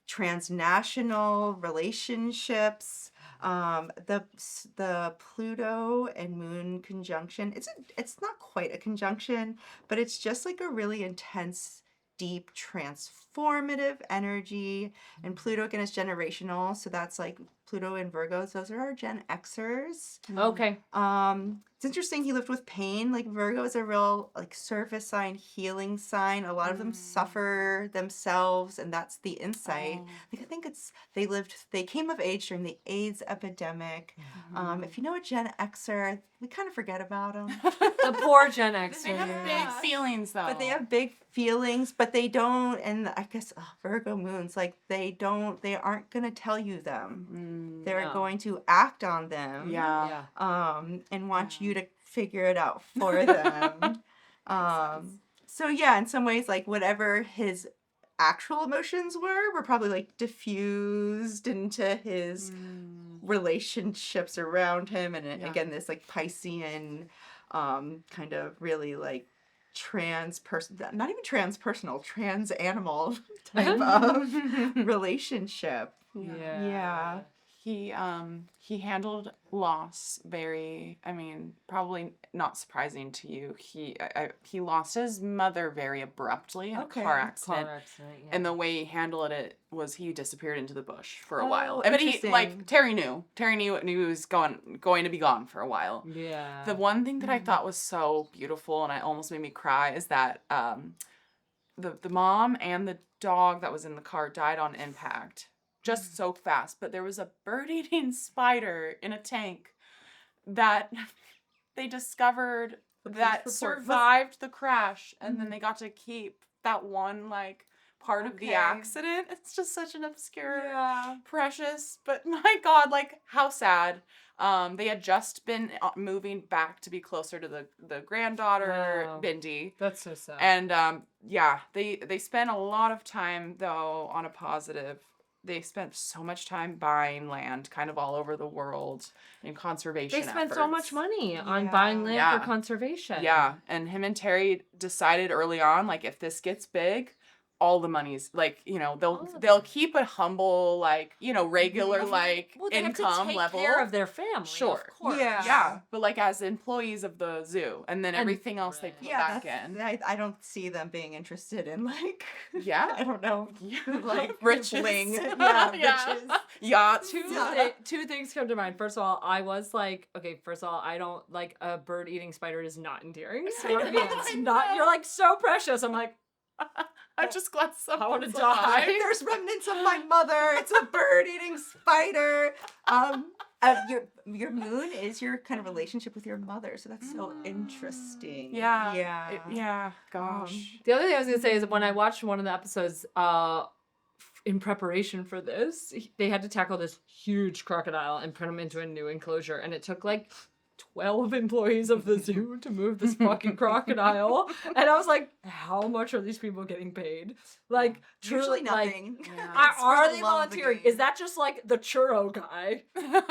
transnational relationships. The Pluto and Moon conjunction. It's not quite a conjunction, but it's just like a really intense, deep, transformative energy. And Pluto again is generational, so that's like Pluto and Virgos. Those are our Gen Xers. Okay. It's interesting. He lived with pain. Like Virgo is a real like surface sign, healing sign. A lot of them suffer themselves, and that's the insight. Like I think they came of age during the AIDS epidemic. If you know a Gen Xer, we kind of forget about them. The poor Gen Xers. They have big feelings though. But they have big feelings, but they don't, and I guess Virgo moons, like they aren't going to tell you them. They're No. going to act on them. Yeah. And want you to figure it out for them. So yeah, in some ways, like whatever his actual emotions were probably like diffused into his relationships around him, and again this like Piscean kind of really like not even transpersonal, trans animal type of relationship. Yeah. He handled loss very, I mean, probably not surprising to you. He lost his mother very abruptly in a car accident. And the way he handled it was he disappeared into the bush for a while. But Terri knew. Terri knew he was going to be gone for a while. Yeah. The one thing that I thought was so beautiful and it almost made me cry is that the mom and the dog that was in the car died on impact. Just so fast, but there was a bird-eating spider in a tank that they discovered that survived the crash, and then they got to keep that one like part of the accident. It's just such an obscure, precious, but my God, like how sad. They had just been moving back to be closer to the granddaughter, Bindi. That's so sad. And they spent a lot of time though on a positive. They spent so much time buying land kind of all over the world in conservation They spent efforts. so much money on buying land for conservation. Yeah, and him and Terri decided early on, like, if this gets big, all the money's, like, you know, they'll keep a humble, like, you know, regular, like, they income have to take level. care of their family, Sure. of course. Yeah, but, like, as employees of the zoo, and then everything else they put back in. I don't see them being interested in, like, Yeah. I don't know, like, riches. bling. Riches. Yachts. Two things come to mind. First of all, I was like, okay, first of all, I don't, like, a bird-eating spider is not endearing. So it's not, you're, like, so precious. I'm like, I'm just glad I want to someone's die. alive. There's remnants of my mother. It's a bird-eating spider. Your moon is your kind of relationship with your mother, so that's so interesting. Yeah. Gosh. The other thing I was going to say is when I watched one of the episodes, in preparation for this, they had to tackle this huge crocodile and put him into a new enclosure, and it took like 12 employees of the zoo to move this fucking crocodile. And I was like, how much are these people getting paid? Like, truly, usually nothing. Like, are they volunteering? Is that just like the churro guy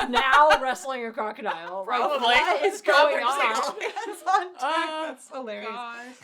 now wrestling a crocodile? Probably. What is going on? That's hilarious.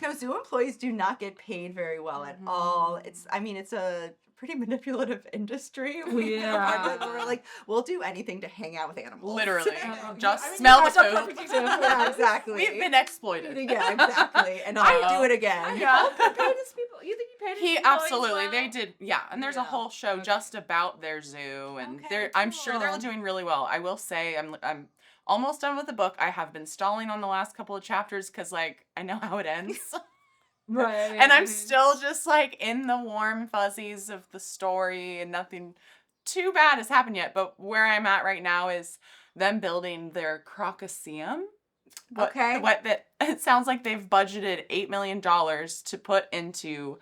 No, zoo employees do not get paid very well at all. It's a pretty manipulative industry. We're like, we'll do anything to hang out with animals. Literally. Just smell the poop. Yeah, exactly. We've been exploited. Yeah, exactly. And I'll do it again. You think he paid his He employees absolutely, well? they did, yeah. And there's a whole show just about their zoo, and I'm sure they're doing really well. I will say, I'm almost done with the book. I have been stalling on the last couple of chapters because, like, I know how it ends. Right. And I'm still just, like, in the warm fuzzies of the story, and nothing too bad has happened yet. But where I'm at right now is them building their Crocoseum. It sounds like they've budgeted $8 million to put into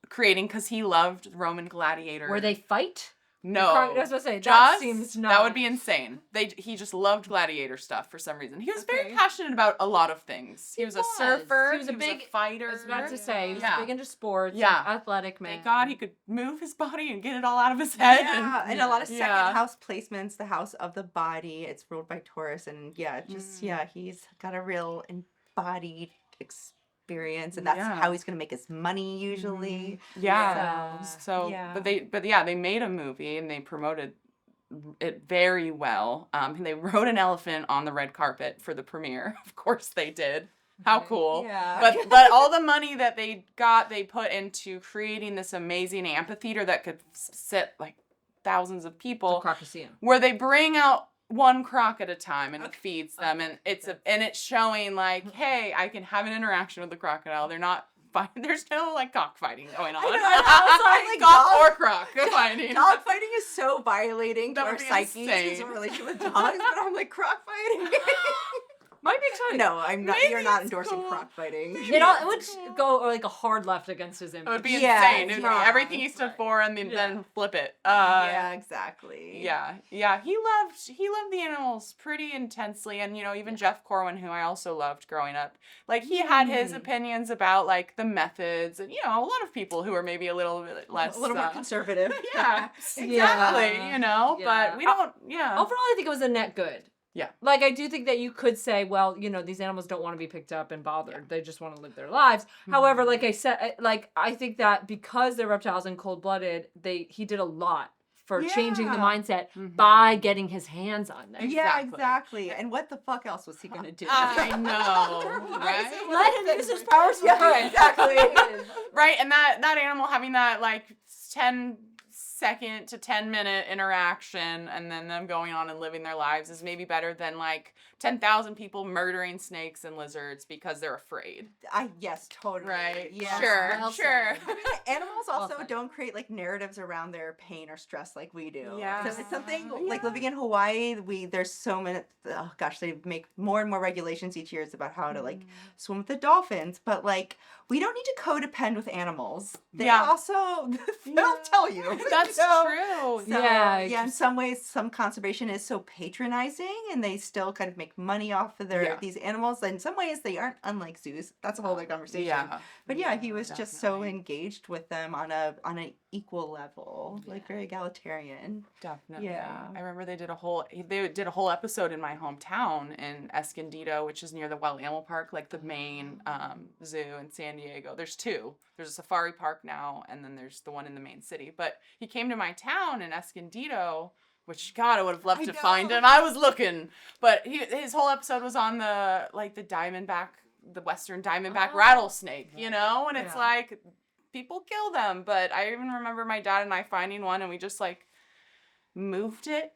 creating, because he loved Roman gladiator. Where they fight? No. I was going to say, that seems not. That would be insane. He just loved gladiator stuff for some reason. He was very passionate about a lot of things. He was a surfer. He was a big fighter. I was about to say, he was big into sports. Yeah. Athletic man. Thank God he could move his body and get it all out of his head. Yeah, and a lot of second house placements, the house of the body. It's ruled by Taurus, and he's got a real embodied experience, and that's how he's gonna make his money usually. But they made a movie and they promoted it very well. They rode an elephant on the red carpet for the premiere. Of course they did. How cool. Yeah. But all the money that they got, they put into creating this amazing amphitheater that could sit like thousands of people. The Crocoseum. Where they bring out one croc at a time and it feeds them, and it's showing like, hey, I can have an interaction with the crocodile. They're not fighting. There's no like cockfighting going on. I know. Dog or croc fighting. Dog fighting is so violating to That our would be psyches insane. because of our relationship with dogs. But I'm like, croc fighting. My big No, I'm not. Maybe You're not it's endorsing cool. cockfighting. It would go like a hard left against his image. It would be Yeah, insane. It would be yeah. everything he stood Right. for, and Yeah. then flip it. Yeah, exactly. Yeah. He loved the animals pretty intensely, and even Jeff Corwin, who I also loved growing up, like he had his opinions about like the methods, and a lot of people who are maybe a little bit less, a little more conservative. yeah, exactly. Yeah. But we don't. Yeah. Overall, I think it was a net good. Yeah. Like, I do think that you could say, well, these animals don't want to be picked up and bothered. Yeah. They just want to live their lives. Mm-hmm. However, like I said, I think that because they're reptiles and cold-blooded, he did a lot for changing the mindset by getting his hands on them. Yeah, exactly. And what the fuck else was he going to do? I know, right? Let him use his powers for good. Exactly. Right, and that animal having that, like, 10-second to 10-minute interaction and then them going on and living their lives is maybe better than like 10,000 people murdering snakes and lizards because they're afraid. Yes, totally. Right. Yeah. Sure. I mean, animals also don't create like narratives around their pain or stress like we do. Yeah. So it's something like living in Hawaii, there's so many, they make more and more regulations each year about how to like swim with the dolphins, but like we don't need to codepend with animals. They also, they'll tell you. That's true. So, in some ways, some conservation is so patronizing and they still kind of make money off of these animals. In some ways, they aren't unlike zoos. That's a whole other conversation. Yeah. But he was just so engaged with them on an equal level, like very egalitarian. Definitely. Yeah. I remember they did a whole episode in my hometown in Escondido, which is near the Wild Animal Park, like the main zoo in San Diego. There's two. There's a safari park now, and then there's the one in the main city. But he came to my town in Escondido, which, God, I would have loved to find him. I was looking. But his whole episode was on the western diamondback rattlesnake, And it's like, people kill them. But I even remember my dad and I finding one, and we just, like, moved it.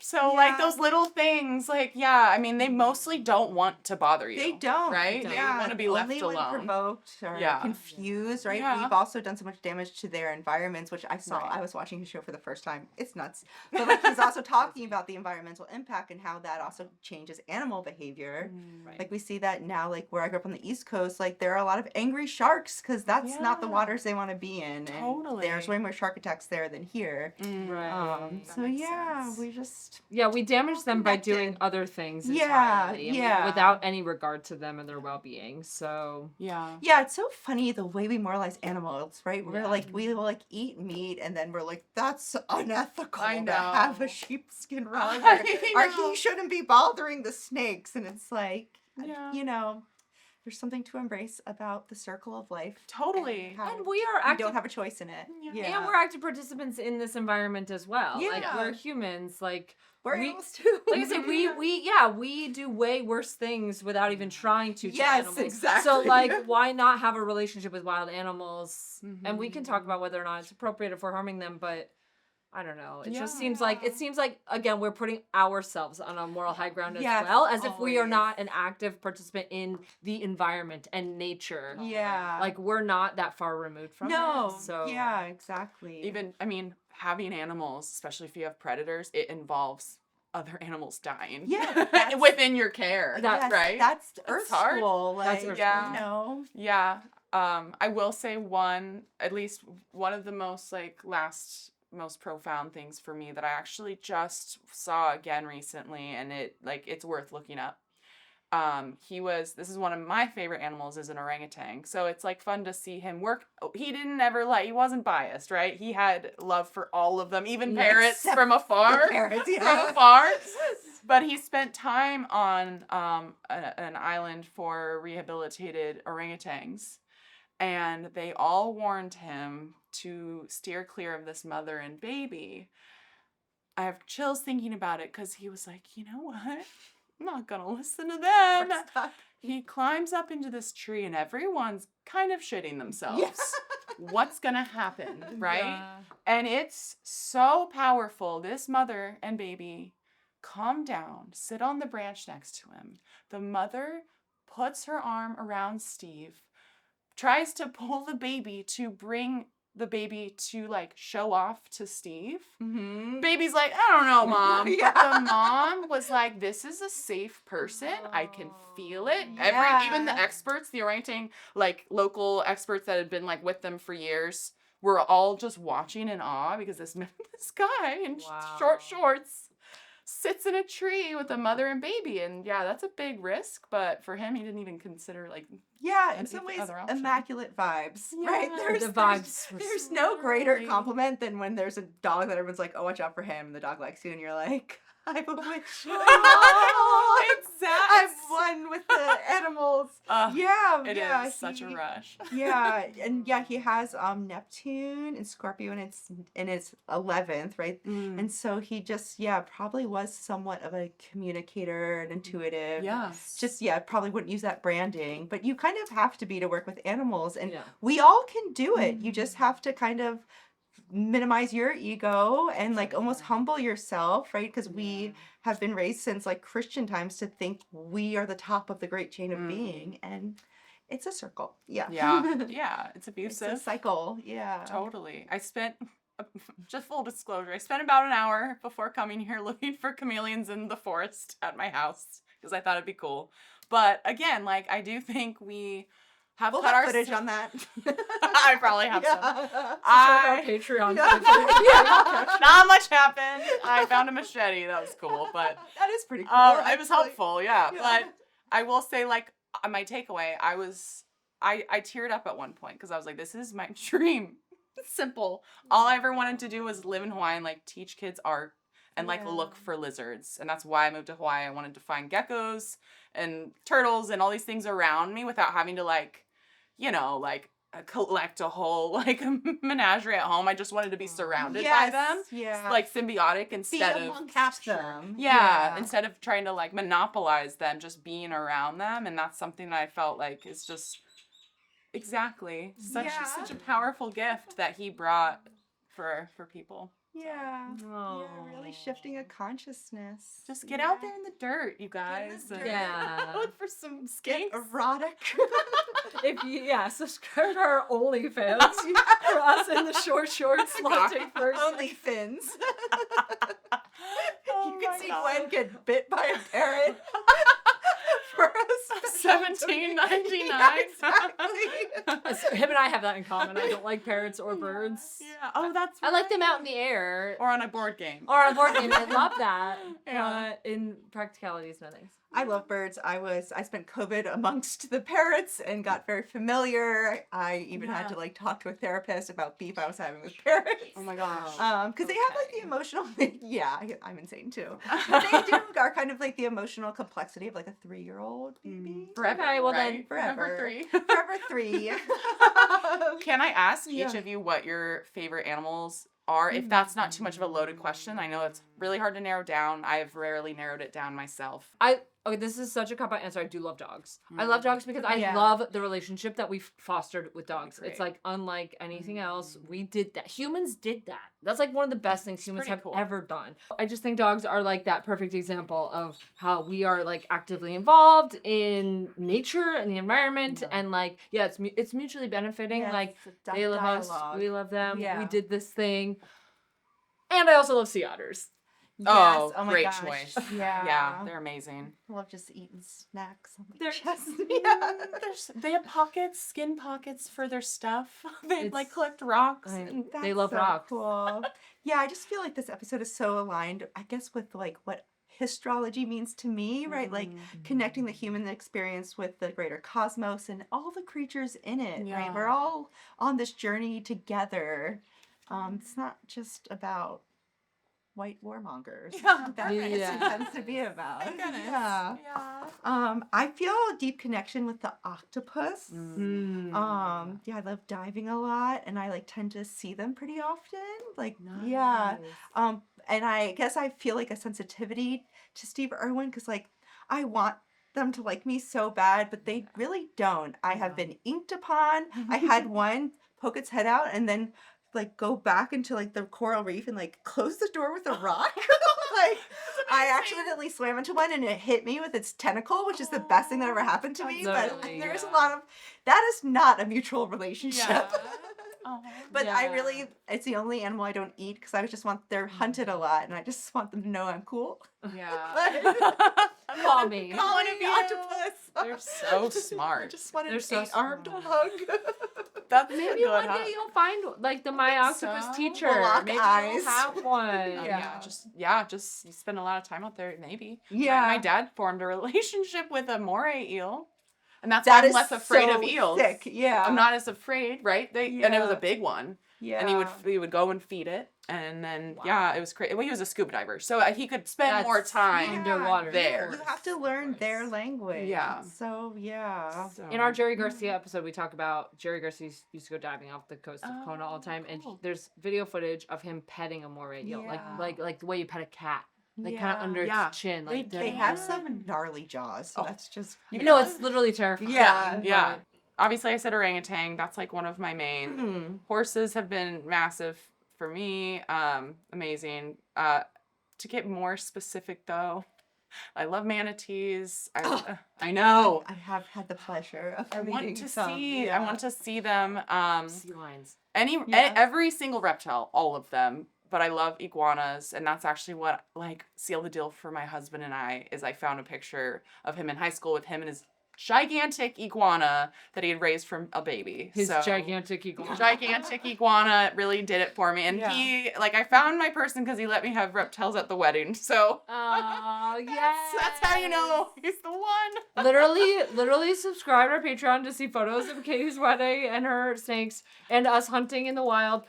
So, like, those little things, like, I mean, they mostly don't want to bother you. They don't. Right? They want to be left alone. Only when provoked or confused, right? Yeah. We've also done so much damage to their environments, which I saw. I was watching his show for the first time. It's nuts. But, like, he's also talking about the environmental impact and how that also changes animal behavior. Right. Like, we see that now, like, where I grew up on the East Coast, like, there are a lot of angry sharks because that's not the waters they want to be in. Totally. And there's way more shark attacks there than here. Right. So, we just... Yeah, we damage them by doing other things entirely. Without any regard to them and their well-being. So yeah, it's so funny the way we moralize animals, right? We're like, we will like eat meat and then we're like, that's unethical to have a sheepskin rug, or he shouldn't be bothering the snakes, and it's like, there's something to embrace about the circle of life. Totally. And we don't have a choice in it. Yeah. And we're active participants in this environment as well. Yeah. Like, we're humans. Like, we're animals too. Like I said, we do way worse things without even trying to. Yes, animals. Exactly. So, like, why not have a relationship with wild animals? Mm-hmm. And we can talk about whether or not it's appropriate if we're harming them, but I don't know. It just seems like, again, we're putting ourselves on a moral high ground as well, as if we are not an active participant in the environment and nature. Yeah. Like, we're not that far removed from it. So yeah, exactly. Even, I mean, having animals, especially if you have predators, it involves other animals dying. Yeah. Within your care. Right? That's Earth School. Like, that's Earth School. Yeah. I will say at least one of the most profound things for me that I actually just saw again recently, and it's worth looking up. This is one of my favorite animals, is an orangutan. So it's like fun to see him work. He he wasn't biased, right? He had love for all of them, even parrots from afar. From afar. But he spent time on an island for rehabilitated orangutans. And they all warned him to steer clear of this mother and baby. I have chills thinking about it because he was like, you know what? I'm not going to listen to them. He climbs up into this tree and everyone's kind of shitting themselves. Yeah. What's going to happen, right? Yeah. And it's so powerful. This mother and baby calm down, sit on the branch next to him. The mother puts her arm around Steve, tries to pull the baby to bring the baby to like show off to Steve. Mm-hmm. Baby's like, I don't know, Mom. Yeah. But the mom was like, this is a safe person. I can feel it. Yeah. Even the experts, the orangutan, like local experts that had been like with them for years, were all just watching in awe because this guy in short shorts sits in a tree with a mother and baby. And yeah, that's a big risk. But for him, he didn't even consider like, Yeah, in some ways, other option. immaculate vibes, right? Yeah, the vibes were There's so no greater lovely. compliment than when there's a dog that everyone's like, oh, watch out for him, and the dog likes you, and you're like, I'm a witch. Exactly. I've won with the animals. Yeah, It yeah. is such a rush. Yeah, and yeah, he has Neptune and Scorpio in its 11th, right? Mm. And so he just probably was somewhat of a communicator and intuitive. Yeah. Just probably wouldn't use that branding, but you kind of have to be to work with animals, and Yeah. we all can do it. You just have to kind of minimize your ego and like almost humble yourself, right? Because we have been raised since like Christian times to think we are the top of the great chain of being, and it's a circle. Yeah. Yeah. It's abusive. It's a cycle. Yeah. Totally. I spent, just full disclosure, I spent about an hour before coming here looking for chameleons in the forest at my house because I thought it'd be cool. But again, like, I do think we have We'll cut have our footage on that. I probably have some. Our I, Patreon. not much happened. I found a machete. That was cool, but that is pretty cool. it was actually. helpful. Yeah. Yeah. But I will say, like, my takeaway, I teared up at one point because I was like, this is my dream. It's simple. All I ever wanted to do was live in Hawaii and like teach kids art and like look for lizards. And that's why I moved to Hawaii. I wanted to find geckos and turtles and all these things around me without having to like, like collect a whole like menagerie at home. I just wanted to be surrounded by them. Yeah. Like symbiotic instead be of amongst them. instead of trying to like monopolize them, just being around them. And that's something that I felt like is just such a powerful gift that he brought for people. Yeah. Oh. Yeah, really shifting a consciousness. Just get out there in the dirt, you guys. dirt. Yeah. Look for some Get skinks. erotic. If you, subscribe to our OnlyFans for us in the short shorts latte first. Only fins. Oh You can my see God. Gwen get bit by a parrot. For us. $17.99. Yeah, exactly. Him and I have that in common. I don't like parrots or birds. Yeah. Oh, that's I like them out in the air. or on a board game. Or on a board game. I love that. Yeah. In practicalities, no thanks. I love birds. I spent COVID amongst the parrots and got very familiar. I even had to like talk to a therapist about beef I was having with parrots. Oh my gosh. Because they have like the emotional, I'm insane too. But they do are kind of like the emotional complexity of like a 3-year-old baby. Forever. Okay, well right? then, forever. 3. Forever 3. Can I ask each Yeah. of you what your favorite animals are? If that's not too much of a loaded question, I know it's really hard to narrow down. I've rarely narrowed it down myself. Okay, this is such a cop-out answer. I do love dogs. I love dogs because I Yeah. love the relationship that we've fostered with dogs. Agree. It's like unlike anything else. We did that. Humans did that. That's like one of the best things humans pretty have cool. ever done. I just think dogs are like that perfect example of how we are like actively involved in nature and the environment, and like it's mutually benefiting. Yes, like it's a they love us, dialogue. we love them. Yeah. We did this thing, and I also love sea otters. Oh, Yes, my great gosh. choice. Yeah. Yeah, they're amazing. I love just eating snacks on my They're- chest. They have pockets, skin pockets for their stuff. They It's- like collect rocks. I- And They That's love so rocks. Cool. Yeah, I just feel like this episode is so aligned, I guess, with like what histrology means to me, right? Like connecting the human experience with the greater cosmos and all the creatures in it, Yeah. right? We're all on this journey together. It's not just about white warmongers. Yeah, That's what Yeah. it tends to be about. Thank goodness. Yeah. Yeah. I feel a deep connection with the octopus. Mm. Yeah, I love diving a lot, and I like tend to see them pretty often. Like, yeah. And I guess I feel like a sensitivity to Steve Irwin because like I want them to like me so bad, but they really don't. I have been inked upon. I had one poke its head out and then like go back into like the coral reef and like close the door with a rock. Like I accidentally swam into one and it hit me with its tentacle, which is the best thing that ever happened to me. But Totally, there's a yeah. lot of that is not a mutual relationship. Yeah. Oh, But I Yeah. really, it's the only animal I don't eat because I just want, they're hunted a lot and I just want them to know I'm cool. yeah. Call me. Call one of you. Octopus. They're so I smart. just want an They're so 8-armed smart. hug. That's Maybe good, one huh? day you'll find like the My think Octopus so. teacher. We'll lock Maybe eyes. you'll have one. Just you spend a lot of time out there, maybe. Yeah. My dad formed a relationship with a moray eel, and that's That why I'm is less afraid so of eels. sick. Yeah. I'm not as afraid, right? And it was a Yeah. big one. Yeah. And he would go and feed it, and then Wow. it was crazy. Well, he was a scuba diver, so he could spend That's more time underwater. there. You have to learn their language. Yeah. So, yeah. So- In our Jerry Garcia episode, we talk about Jerry Garcia used to go diving off the coast of Oh, Kona all the time, and cool. there's video footage of him petting a moray eel, Yeah. like the way you pet a cat, like kind Yeah. of under Yeah. its chin. They Like They Yeah. have some gnarly jaws, so Oh. that's just. No, it's literally terrifying. Yeah. Yeah. Obviously, I said orangutan. That's like one of my main. Mhm. Horses have been massive for me. Amazing. To get more specific, though, I love manatees. I know. I have had the pleasure of I want meeting to some. see. Yeah. I want to see them. Sea lions. Yeah. Every single reptile, all of them. But I love iguanas, and that's actually what sealed the deal for my husband and I. Is I found a picture of him in high school with him and his gigantic iguana that he had raised from a baby. His So, gigantic iguana. gigantic iguana really did it for me, and Yeah. I found my person because he let me have reptiles at the wedding. So Oh, yes. that's how you know he's the one. Literally subscribe to our Patreon to see photos of Katie's wedding and her snakes and us hunting in the wild.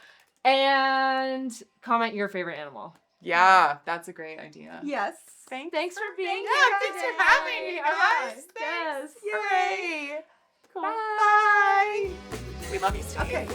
And comment your favorite animal. Yeah, that's a great idea. Yes. Thanks for being here. Yeah, thanks for having me. All right, Yes. thanks. Yay. Cool. Bye. We love you, Steve. Okay.